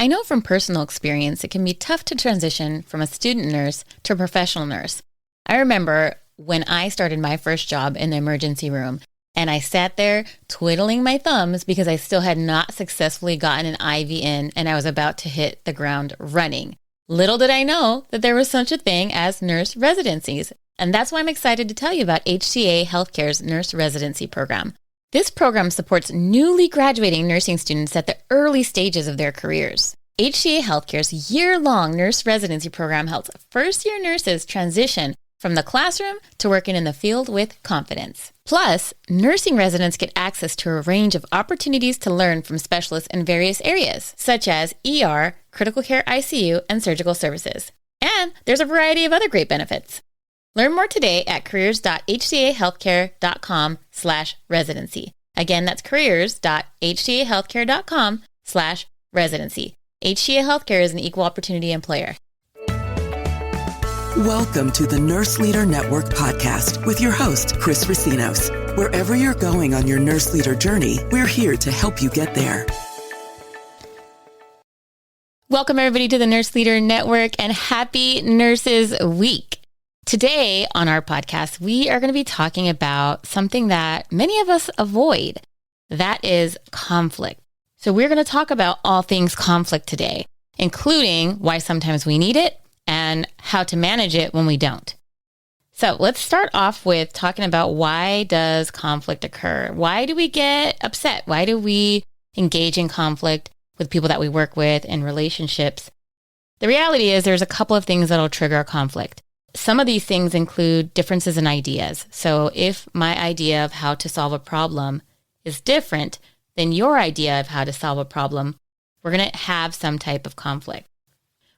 I know from personal experience it can be tough to transition from a student nurse to a professional nurse. I remember when I started my first job in the emergency room and I sat there twiddling my thumbs because I still had not successfully gotten an IV in and I was about to hit the ground running. Little did I know that there was such a thing as nurse residencies. And that's why I'm excited to tell you about HCA Healthcare's nurse residency program. This program supports newly graduating nursing students at the early stages of their careers. HCA Healthcare's year-long nurse residency program helps first-year nurses transition from the classroom to working in the field with confidence. Plus, nursing residents get access to a range of opportunities to learn from specialists in various areas, such as ER, critical care ICU, and surgical services. And there's a variety of other great benefits. Learn more today at careers.hcahealthcare.com/residency. Again, that's careers.hcahealthcare.com/residency. HCA Healthcare is an equal opportunity employer. Welcome to the Nurse Leader Network podcast with your host, Chris Racinos. Wherever you're going on your nurse leader journey, we're here to help you get there. Welcome everybody to the Nurse Leader Network and happy Nurses Week. Today on our podcast, we are going to be talking about something that many of us avoid. That is conflict. So we're going to talk about all things conflict today, including why sometimes we need it and how to manage it when we don't. So let's start off with talking about why does conflict occur? Why do we get upset? Why do we engage in conflict with people that we work with in relationships? The reality is there's a couple of things that'll trigger a conflict. Some of these things include differences in ideas. So if my idea of how to solve a problem is different than your idea of how to solve a problem, we're going to have some type of conflict.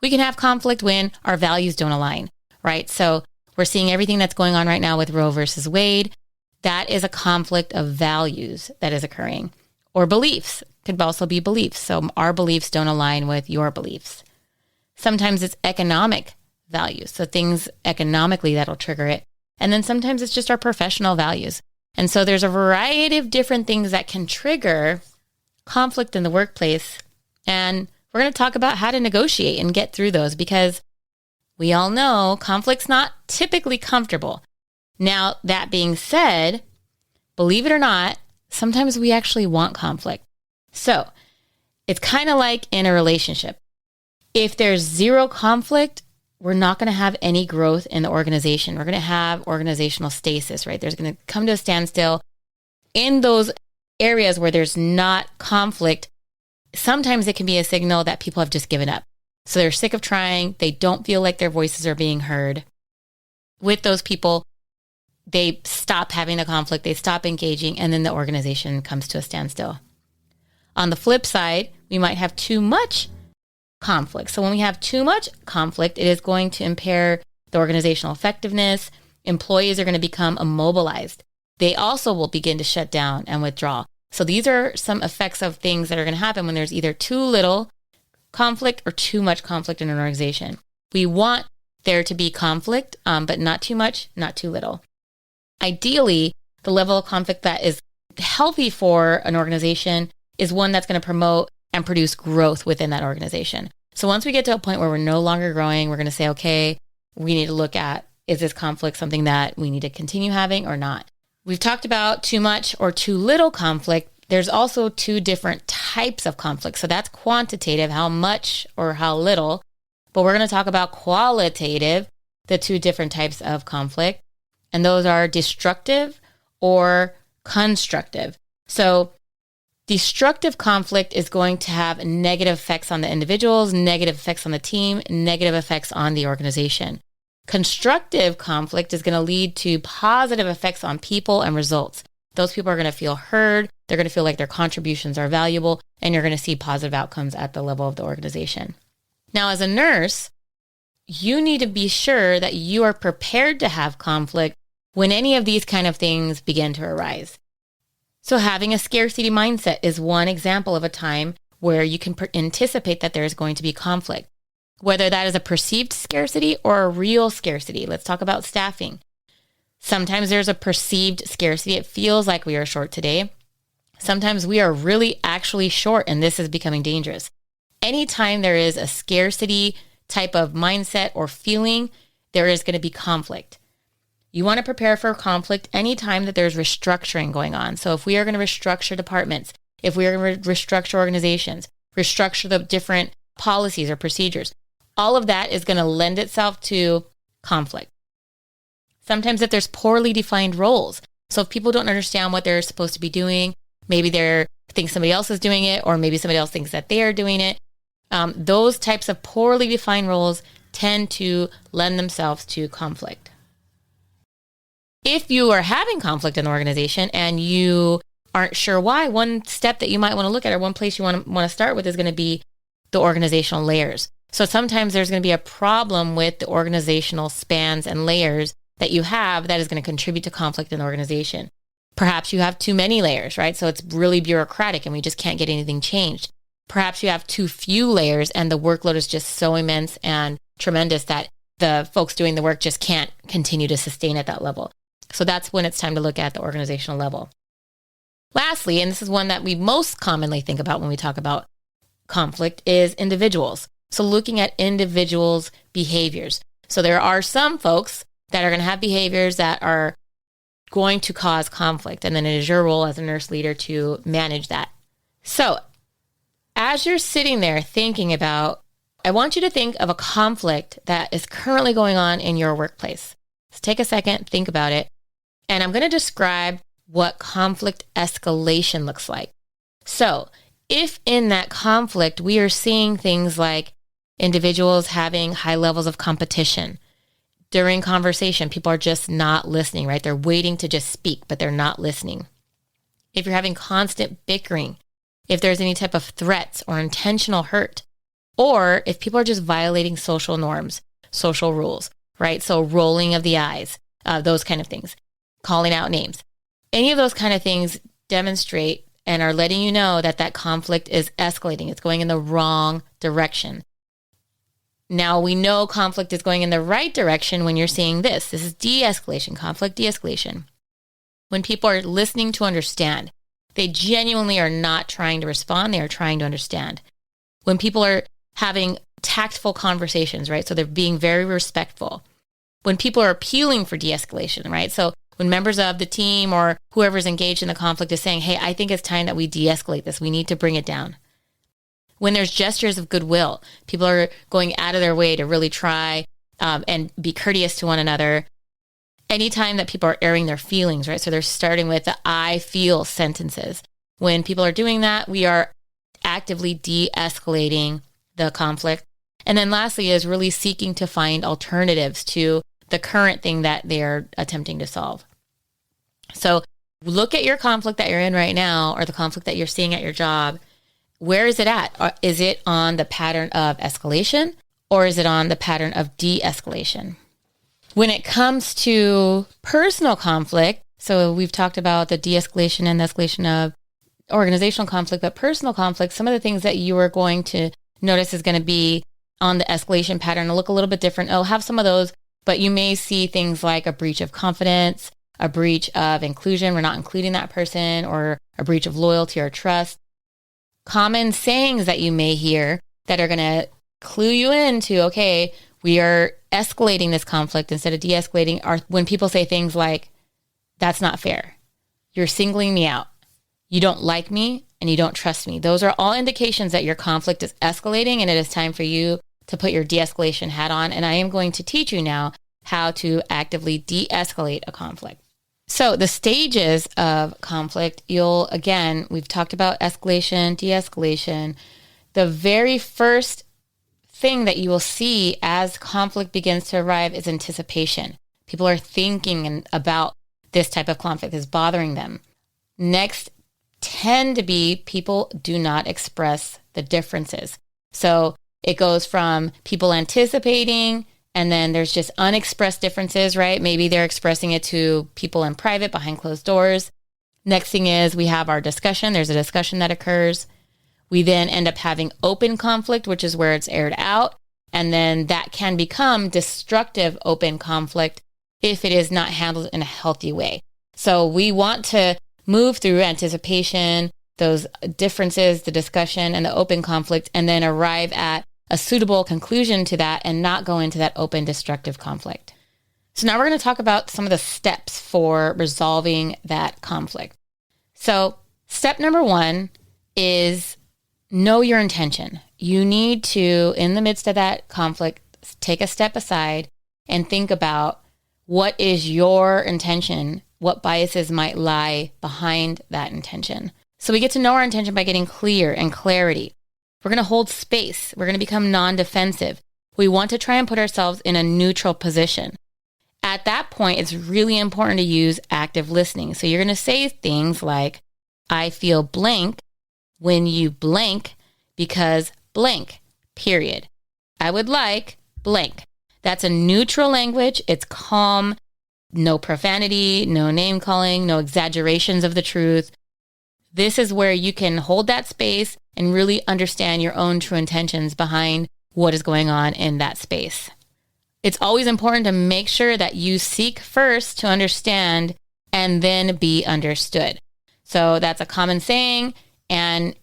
We can have conflict when our values don't align, right? So we're seeing everything that's going on right now with Roe versus Wade. That is a conflict of values that is occurring. Or beliefs, could also be beliefs. So our beliefs don't align with your beliefs. Sometimes it's economic values. So things economically that'll trigger it. And then sometimes it's just our professional values. And so there's a variety of different things that can trigger conflict in the workplace. And we're going to talk about how to negotiate and get through those because we all know conflict's not typically comfortable. Now, that being said, believe it or not, sometimes we actually want conflict. So it's kind of like in a relationship. If there's zero conflict, we're not going to have any growth in the organization. We're going to have organizational stasis, right? There's going to come to a standstill in those areas where there's not conflict. Sometimes it can be a signal that people have just given up. So they're sick of trying. They don't feel like their voices are being heard. With those people, they stop having the conflict, they stop engaging, and then the organization comes to a standstill. On the flip side, we might have too much conflict. So when we have too much conflict, it is going to impair the organizational effectiveness. Employees are going to become immobilized. They also will begin to shut down and withdraw. So these are some effects of things that are going to happen when there's either too little conflict or too much conflict in an organization. We want there to be conflict, but not too much, not too little. Ideally, the level of conflict that is healthy for an organization is one that's going to promote and produce growth within that organization. So once we get to a point where we're no longer growing, we're going to say, okay, we need to look at, is this conflict something that we need to continue having or not? We've talked about too much or too little conflict. There's also two different types of conflict. So that's quantitative, how much or how little. But we're going to talk about qualitative, the two different types of conflict. And those are destructive or constructive. So destructive conflict is going to have negative effects on the individuals, negative effects on the team, negative effects on the organization. Constructive conflict is going to lead to positive effects on people and results. Those people are going to feel heard. They're going to feel like their contributions are valuable, and you're going to see positive outcomes at the level of the organization. Now, as a nurse, you need to be sure that you are prepared to have conflict when any of these kind of things begin to arise. So having a scarcity mindset is one example of a time where you can anticipate that there is going to be conflict, whether that is a perceived scarcity or a real scarcity. Let's talk about staffing. Sometimes there's a perceived scarcity. It feels like we are short today. Sometimes we are really actually short, and this is becoming dangerous. anytime there is a scarcity type of mindset or feeling, there is going to be conflict. You want to prepare for conflict anytime that there's restructuring going on. So if we are going to restructure departments, if we are going to restructure organizations, restructure the different policies or procedures, all of that is going to lend itself to conflict. Sometimes if there's poorly defined roles, so if people don't understand what they're supposed to be doing, maybe they think somebody else is doing it, or maybe somebody else thinks that they are doing it. Those types of poorly defined roles tend to lend themselves to conflict. If you are having conflict in the organization and you aren't sure why, one step that you might want to look at, or one place you want to start with, is going to be the organizational layers. So sometimes there's going to be a problem with the organizational spans and layers that you have that is going to contribute to conflict in the organization. Perhaps you have too many layers, right? So it's really bureaucratic and we just can't get anything changed. Perhaps you have too few layers and the workload is just so immense and tremendous that the folks doing the work just can't continue to sustain at that level. So that's when it's time to look at the organizational level. Lastly, and this is one that we most commonly think about when we talk about conflict, is individuals. So looking at individuals' behaviors. So there are some folks that are going to have behaviors that are going to cause conflict. And then it is your role as a nurse leader to manage that. So as you're sitting there thinking about, I want you to think of a conflict that is currently going on in your workplace. So take a second, think about it. And I'm going to describe what conflict escalation looks like. So if in that conflict, we are seeing things like individuals having high levels of competition. During conversation, people are just not listening, right? They're waiting to just speak, but they're not listening. If you're having constant bickering, if there's any type of threats or intentional hurt, or if people are just violating social norms, social rules, right? So rolling of the eyes, those kind of things, calling out names. Any of those kind of things demonstrate and are letting you know that that conflict is escalating. It's going in the wrong direction. Now, we know conflict is going in the right direction when you're seeing this. This is de-escalation, conflict de-escalation. When people are listening to understand, they genuinely are not trying to respond. They are trying to understand. When people are having tactful conversations, right? So they're being very respectful. When people are appealing for de-escalation, right? So when members of the team or whoever's engaged in the conflict is saying, hey, I think it's time that we de-escalate this. We need to bring it down. When there's gestures of goodwill, people are going out of their way to really try and be courteous to one another. Anytime that people are airing their feelings, right? So they're starting with the I feel sentences. When people are doing that, we are actively de-escalating the conflict. And then lastly is really seeking to find alternatives to the current thing that they're attempting to solve. So look at your conflict that you're in right now, or the conflict that you're seeing at your job. Where is it at? Is it on the pattern of escalation, or is it on the pattern of de-escalation? When it comes to personal conflict, so we've talked about the de-escalation and the escalation of organizational conflict, but personal conflict, some of the things that you are going to notice is going to be on the escalation pattern will look a little bit different. It'll have some of those, but you may see things like a breach of confidence, a breach of inclusion, we're not including that person, or a breach of loyalty or trust. Common sayings that you may hear that are going to clue you into, okay, we are escalating this conflict instead of de-escalating, are when people say things like, that's not fair. You're singling me out. You don't like me and you don't trust me. Those are all indications that your conflict is escalating and it is time for you to put your de-escalation hat on. And I am going to teach you now how to actively de-escalate a conflict. So the stages of conflict, we've talked about escalation, de-escalation. The very first thing that you will see as conflict begins to arrive is anticipation. People are thinking about this type of conflict is bothering them. Next tend to be people do not express the differences. So it goes from people anticipating, and then there's just unexpressed differences, right? Maybe they're expressing it to people in private behind closed doors. Next thing is we have our discussion. There's a discussion that occurs. We then end up having open conflict, which is where it's aired out. And then that can become destructive open conflict if it is not handled in a healthy way. So we want to move through anticipation, those differences, the discussion, and the open conflict, and then arrive at a suitable conclusion to that and not go into that open destructive conflict. So now we're going to talk about some of the steps for resolving that conflict. So step number 1 is know your intention. You need to, in the midst of that conflict, take a step aside and think about what is your intention, what biases might lie behind that intention. So we get to know our intention by getting clear and clarity. We're going to hold space. We're going to become non-defensive. We want to try and put ourselves in a neutral position. At that point, it's really important to use active listening. So you're going to say things like, I feel blank when you blank because blank, period. I would like blank. That's a neutral language. It's calm, no profanity, no name calling, no exaggerations of the truth. This is where you can hold that space and really understand your own true intentions behind what is going on in that space. It's always important to make sure that you seek first to understand and then be understood. So that's a common saying, and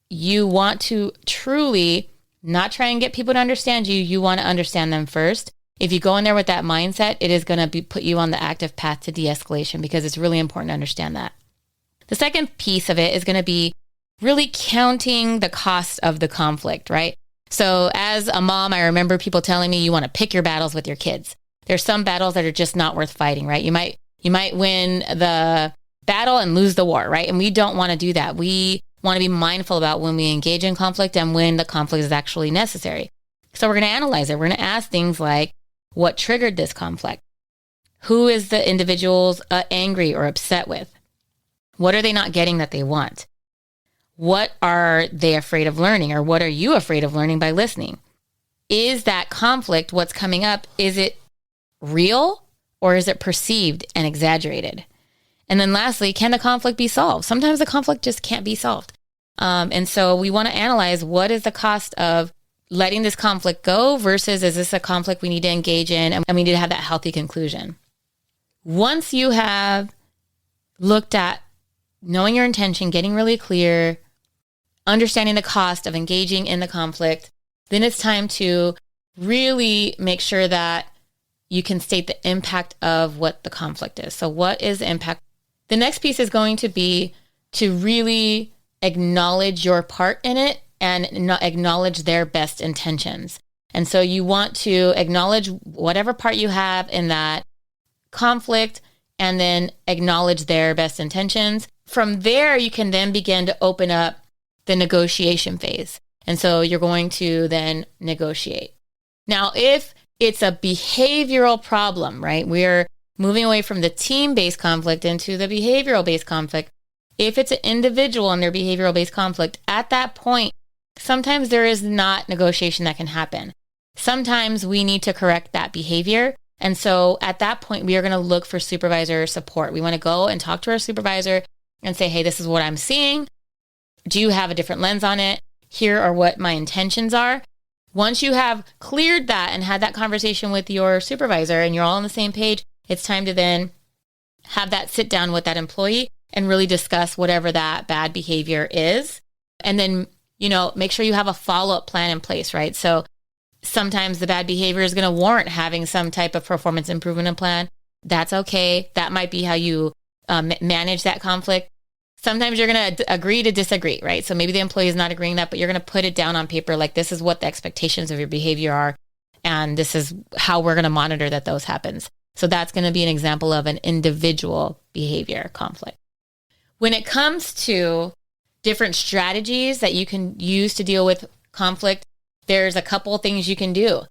you want to truly not try and get people to understand you. You want to understand them first. If you go in there with that mindset, it is going to put you on the active path to de-escalation, because it's really important to understand that. The second piece of it is going to be really counting the cost of the conflict, right? So as a mom, I remember people telling me you want to pick your battles with your kids. There's some battles that are just not worth fighting, right? You might win the battle and lose the war, right? And we don't want to do that. We want to be mindful about when we engage in conflict and when the conflict is actually necessary. So we're going to analyze it. We're going to ask things like, what triggered this conflict? Who is the individuals angry or upset with? What are they not getting that they want? What are they afraid of learning, or what are you afraid of learning by listening? Is that conflict, what's coming up, is it real or is it perceived and exaggerated? And then lastly, can the conflict be solved? Sometimes the conflict just can't be solved. And so we want to analyze, what is the cost of letting this conflict go versus is this a conflict we need to engage in and we need to have that healthy conclusion. Once you have looked at knowing your intention, getting really clear, understanding the cost of engaging in the conflict, then it's time to really make sure that you can state the impact of what the conflict is. So what is the impact? The next piece is going to be to really acknowledge your part in it and acknowledge their best intentions. And so you want to acknowledge whatever part you have in that conflict and then acknowledge their best intentions. From there, you can then begin to open up the negotiation phase. And so you're going to then negotiate. Now, if it's a behavioral problem, right? We're moving away from the team-based conflict into the behavioral-based conflict. If it's an individual and their behavioral-based conflict, at that point, sometimes there is not negotiation that can happen. Sometimes we need to correct that behavior. And so at that point, we are going to look for supervisor support. We want to go and talk to our supervisor and say, hey, this is what I'm seeing. Do you have a different lens on it? Here are what my intentions are. Once you have cleared that and had that conversation with your supervisor and you're all on the same page, it's time to then have that sit down with that employee and really discuss whatever that bad behavior is. And then, make sure you have a follow-up plan in place, right? So sometimes the bad behavior is going to warrant having some type of performance improvement plan. That's okay. That might be how you manage that conflict. Sometimes you're going to agree to disagree, right? So maybe the employee is not agreeing that, but you're going to put it down on paper, like this is what the expectations of your behavior are, and this is how we're going to monitor that those happens. So that's going to be an example of an individual behavior conflict. When it comes to different strategies that you can use to deal with conflict, there's a couple things you can do.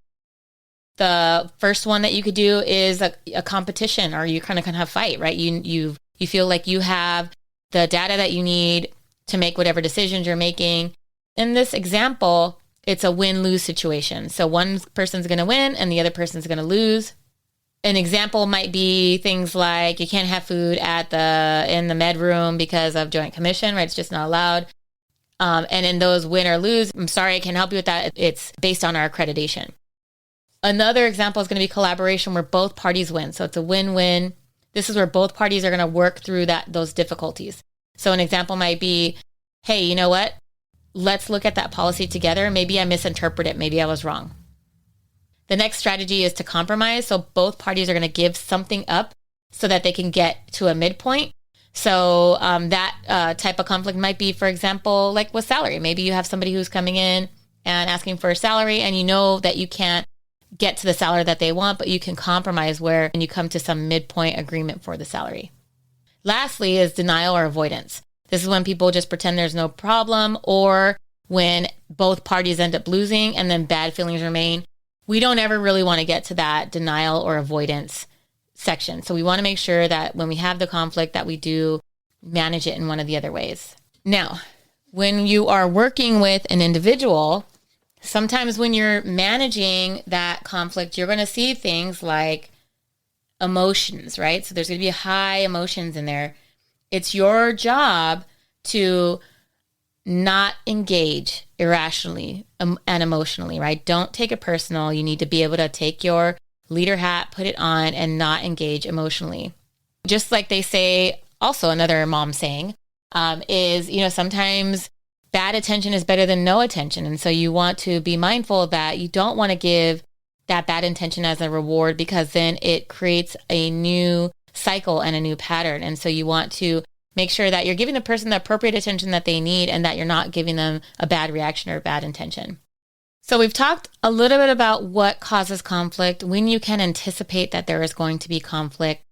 The first one that you could do is a competition, or you kind of have a fight, right? You feel like you have the data that you need to make whatever decisions you're making. In this example, it's a win-lose situation. So one person's going to win and the other person's going to lose. An example might be things like you can't have food in the med room because of Joint Commission, right? It's just not allowed. And in those win or lose, I'm sorry, I can't help you with that. It's based on our accreditation. Another example is going to be collaboration where both parties win. So it's a win-win. This is where both parties are going to work through those difficulties. So an example might be, hey, you know what? Let's look at that policy together. Maybe I misinterpreted it. Maybe I was wrong. The next strategy is to compromise. So both parties are going to give something up so that they can get to a midpoint. So that type of conflict might be, for example, like with salary. Maybe you have somebody who's coming in and asking for a salary, and you know that you can't get to the salary that they want, but you can compromise where you come to some midpoint agreement for the salary. Lastly is denial or avoidance. This is when people just pretend there's no problem, or when both parties end up losing and then bad feelings remain. We don't ever really want to get to that denial or avoidance section. So we want to make sure that when we have the conflict that we do manage it in one of the other ways. Now, when you are working with an individual, sometimes when you're managing that conflict, you're going to see things like emotions, right? So there's going to be high emotions in there. It's your job to not engage irrationally and emotionally, right? Don't take it personal. You need to be able to take your leader hat, put it on, and not engage emotionally. Just like they say, also another mom saying, is, sometimes bad attention is better than no attention. And so you want to be mindful that you don't want to give that bad intention as a reward, because then it creates a new cycle and a new pattern. And so you want to make sure that you're giving the person the appropriate attention that they need, and that you're not giving them a bad reaction or a bad intention. So we've talked a little bit about what causes conflict, when you can anticipate that there is going to be conflict.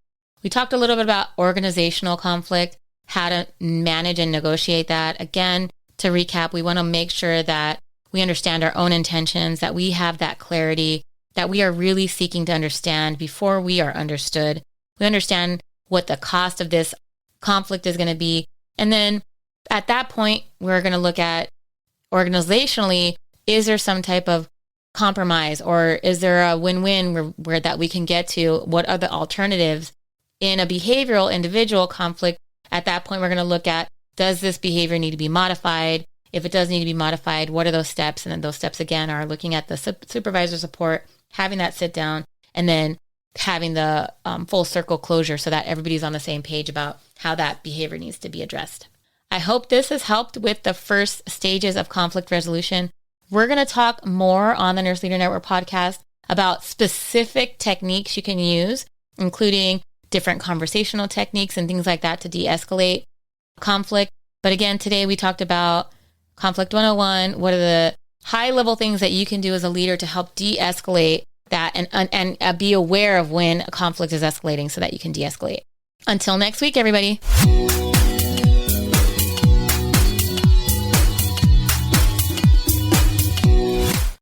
We talked a little bit about organizational conflict, how to manage and negotiate that. Again, to recap, we want to make sure that we understand our own intentions, that we have that clarity, that we are really seeking to understand before we are understood. We understand what the cost of this conflict is going to be. And then at that point, we're going to look at organizationally, is there some type of compromise, or is there a win-win where that we can get to? What are the alternatives in a behavioral individual conflict? At that point, we're going to look at, does this behavior need to be modified? If it does need to be modified, what are those steps? And then those steps, again, are looking at the supervisor support, having that sit down, and then having the full circle closure so that everybody's on the same page about how that behavior needs to be addressed. I hope this has helped with the first stages of conflict resolution. We're going to talk more on the Nurse Leader Network podcast about specific techniques you can use, including different conversational techniques and things like that to de-escalate conflict. But again, today we talked about Conflict 101. What are the high-level things that you can do as a leader to help de-escalate that and be aware of when a conflict is escalating so that you can de-escalate. Until next week, everybody.